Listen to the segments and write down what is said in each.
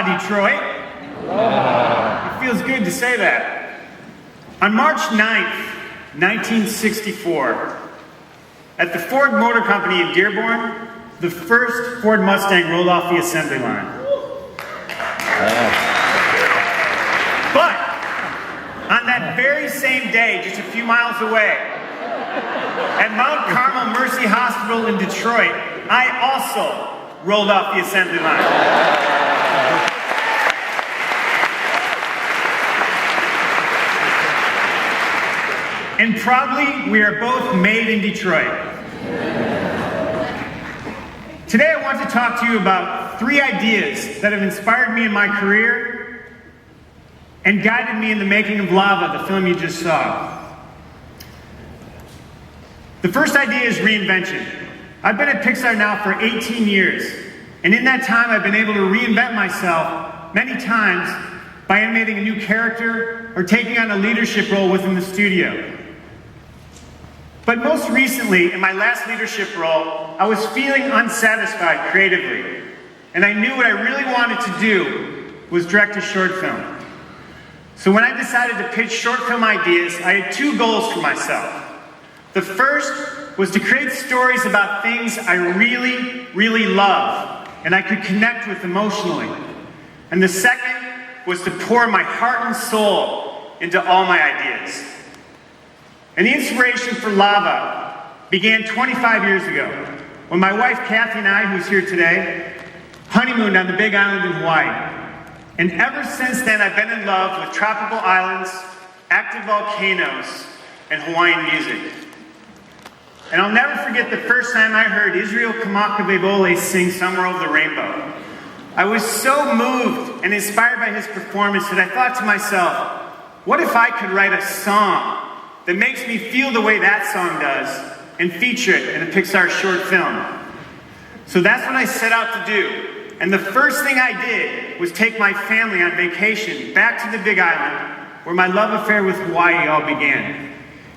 Detroit. It feels good to say that. On March 9th, 1964, at the Ford Motor Company in Dearborn, the first Ford Mustang rolled off the assembly line. But on that very same day, just a few miles away, at Mount Carmel Mercy Hospital in Detroit, I also rolled off the assembly line. And proudly, we are both made in Detroit. Today I want to talk to you about 3 ideas that have inspired me in my career and guided me in the making of Lava, the film you just saw. The first idea is reinvention. I've been at Pixar now for 18 years, and in that time I've been able to reinvent myself many times by animating a new character or taking on a leadership role within the studio. But most recently, in my last leadership role, I was feeling unsatisfied creatively, and I knew what I really wanted to do was direct a short film. So when I decided to pitch short film ideas, I had 2 goals for myself. The first was to create stories about things I really, really love, and I could connect with emotionally. And the second was to pour my heart and soul into all my ideas. And the inspiration for Lava began 25 years ago, when my wife Kathy and I, who's here today, honeymooned on the Big Island in Hawaii. And ever since then, I've been in love with tropical islands, active volcanoes, and Hawaiian music. And I'll never forget the first time I heard Israel Kamakavevole sing Somewhere Over the Rainbow. I was so moved and inspired by his performance that I thought to myself, what if I could write a song that makes me feel the way that song does and feature it in a Pixar short film? So that's what I set out to do. And the first thing I did was take my family on vacation back to the Big Island, where my love affair with Hawaii all began.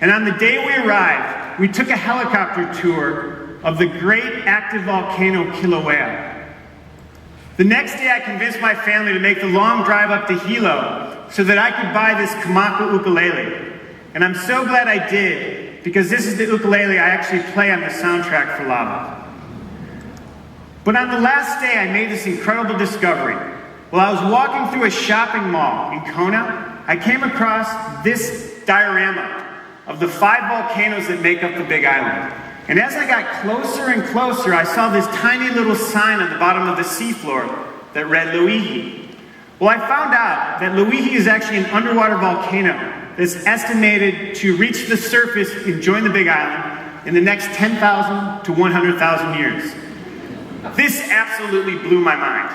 And on the day we arrived, we took a helicopter tour of the great active volcano Kilauea. The next day I convinced my family to make the long drive up to Hilo so that I could buy this Kamaka ukulele. And I'm so glad I did, because this is the ukulele I actually play on the soundtrack for Lava. But on the last day, I made this incredible discovery. While I was walking through a shopping mall in Kona, I came across this diorama of the 5 volcanoes that make up the Big Island. And as I got closer and closer, I saw this tiny little sign on the bottom of the seafloor that read Loihi. Well, I found out that Loihi is actually an underwater volcano that's estimated to reach the surface and join the Big Island in the next 10,000 to 100,000 years. This absolutely blew my mind.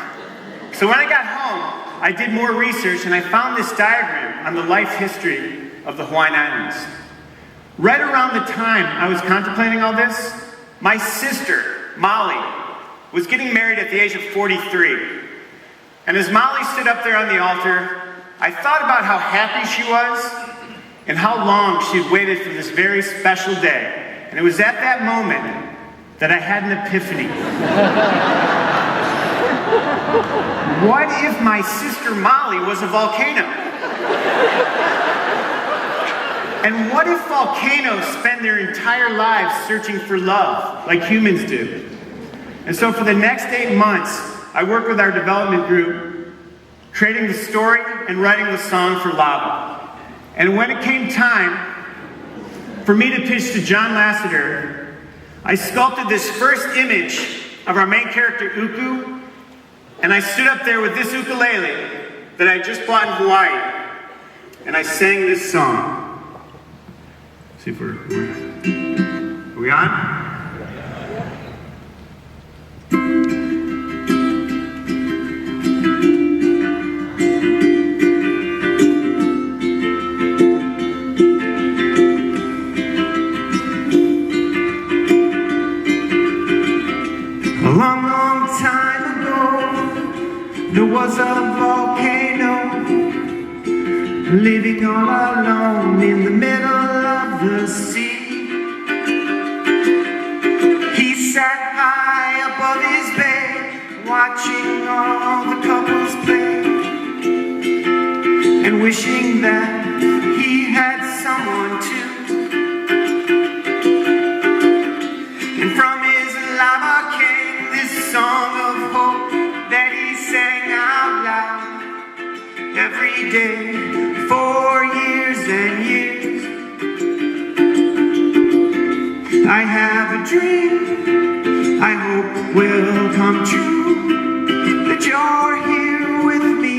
So when I got home, I did more research and I found this diagram on the life history of the Hawaiian Islands. Right around the time I was contemplating all this, my sister, Molly, was getting married at the age of 43. And as Molly stood up there on the altar, I thought about how happy she was and how long she had waited for this very special day. And it was at that moment that I had an epiphany. What if my sister Molly was a volcano? And what if volcanoes spend their entire lives searching for love, like humans do? And so for the next 8 months, I worked with our development group, creating the story and writing the song for Lava. And when it came time for me to pitch to John Lasseter, I sculpted this first image of our main character, Uku, and I stood up there with this ukulele that I just bought in Hawaii, and I sang this song. See if are we on? A long, long time ago, there was a volcano living all alone in the middle of the sea. He sat high above his bed, watching all the couples play. wishing that he had someone to. And from his lava came this song of hope that he sang out loud every day for years and years. I have a dream I hope will come true, that you're here with me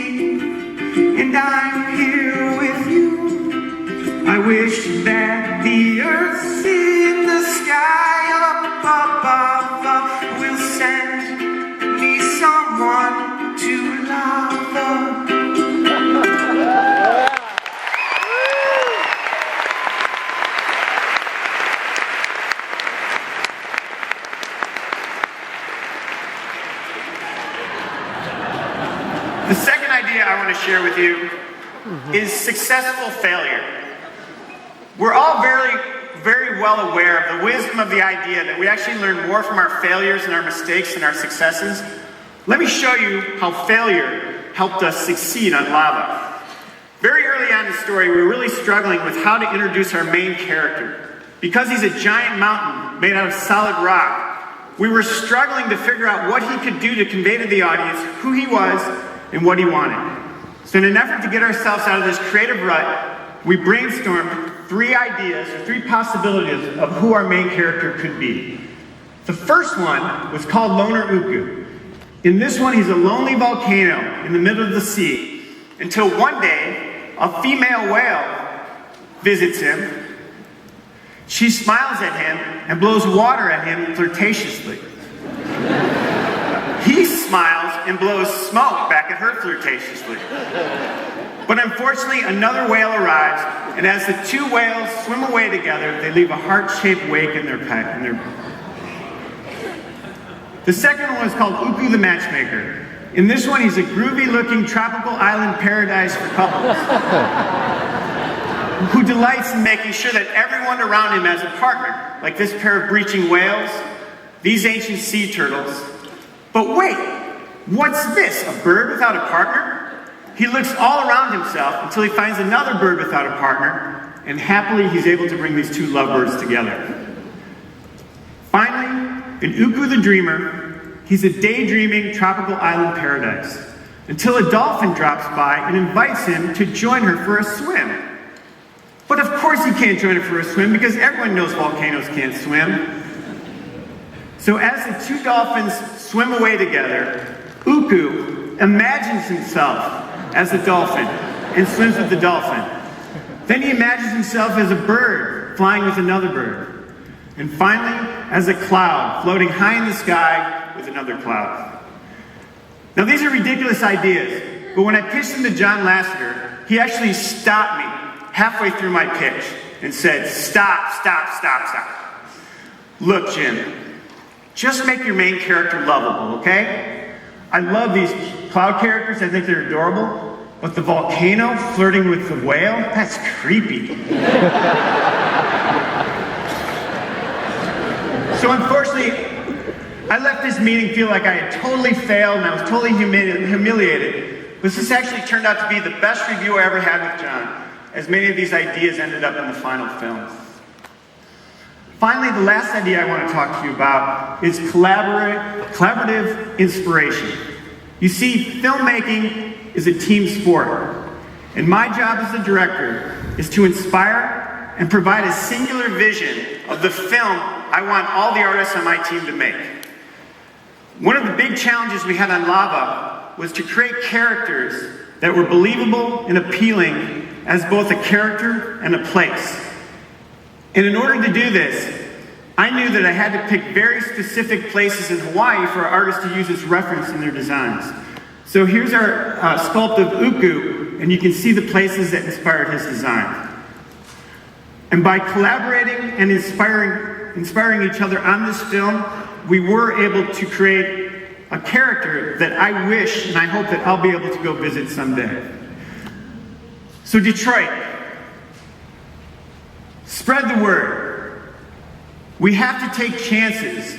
and I'm here with you. I wish that the earth's in the sky up above will send me someone to love. The second idea I want to share with you is successful failure. We're all very well aware of the wisdom of the idea that we actually learn more from our failures and our mistakes than our successes. Let me show you how failure helped us succeed on Lava. Very early on in the story, we were really struggling with how to introduce our main character. Because he's a giant mountain made out of solid rock, we were struggling to figure out what he could do to convey to the audience who he was and what he wanted. So in an effort to get ourselves out of this creative rut, we brainstormed three ideas, or three possibilities of who our main character could be. The first one was called Loner Uku. In this one, he's a lonely volcano in the middle of the sea, until one day, a female whale visits him. She smiles at him and blows water at him flirtatiously. He smiles and blows smoke back at her flirtatiously. But unfortunately, another whale arrives, and as the two whales swim away together, they leave a heart-shaped wake in their pack. The second one is called Uku the Matchmaker. In this one, he's a groovy-looking tropical island paradise for couples, who delights in making sure that everyone around him has a partner, like this pair of breaching whales, these ancient sea turtles. But wait, what's this, a bird without a partner? He looks all around himself until he finds another bird without a partner, and happily he's able to bring these two lovebirds together. Finally, in Uku the Dreamer, he's a daydreaming tropical island paradise, until a dolphin drops by and invites him to join her for a swim. But of course he can't join her for a swim because everyone knows volcanoes can't swim. So as the two dolphins swim away together, Uku imagines himself as a dolphin and swims with the dolphin. Then he imagines himself as a bird flying with another bird. And finally, as a cloud floating high in the sky with another cloud. Now these are ridiculous ideas, but when I pitched them to John Lasseter, he actually stopped me halfway through my pitch and said, stop. Look, Jim, just make your main character lovable, okay? I love these cloud characters, I think they're adorable, but the volcano flirting with the whale, that's creepy. So unfortunately, I left this meeting feeling like I had totally failed and I was totally humiliated. But this actually turned out to be the best review I ever had with John, as many of these ideas ended up in the final film. Finally, the last idea I want to talk to you about is collaborative inspiration. You see, filmmaking is a team sport, and my job as the director is to inspire and provide a singular vision of the film I want all the artists on my team to make. One of the big challenges we had on Lava was to create characters that were believable and appealing as both a character and a place. And in order to do this, I knew that I had to pick very specific places in Hawaii for our artists to use as reference in their designs. So here's our sculpt of Uku, and you can see the places that inspired his design. And by collaborating and inspiring each other on this film, we were able to create a character that I wish and I hope that I'll be able to go visit someday. So Detroit, spread the word. We have to take chances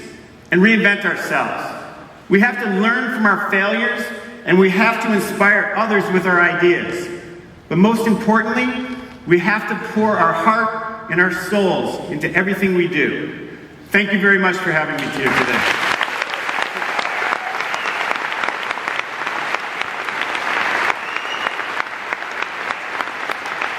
and reinvent ourselves. We have to learn from our failures, and we have to inspire others with our ideas. But most importantly, we have to pour our heart and our souls into everything we do. Thank you very much for having me here today.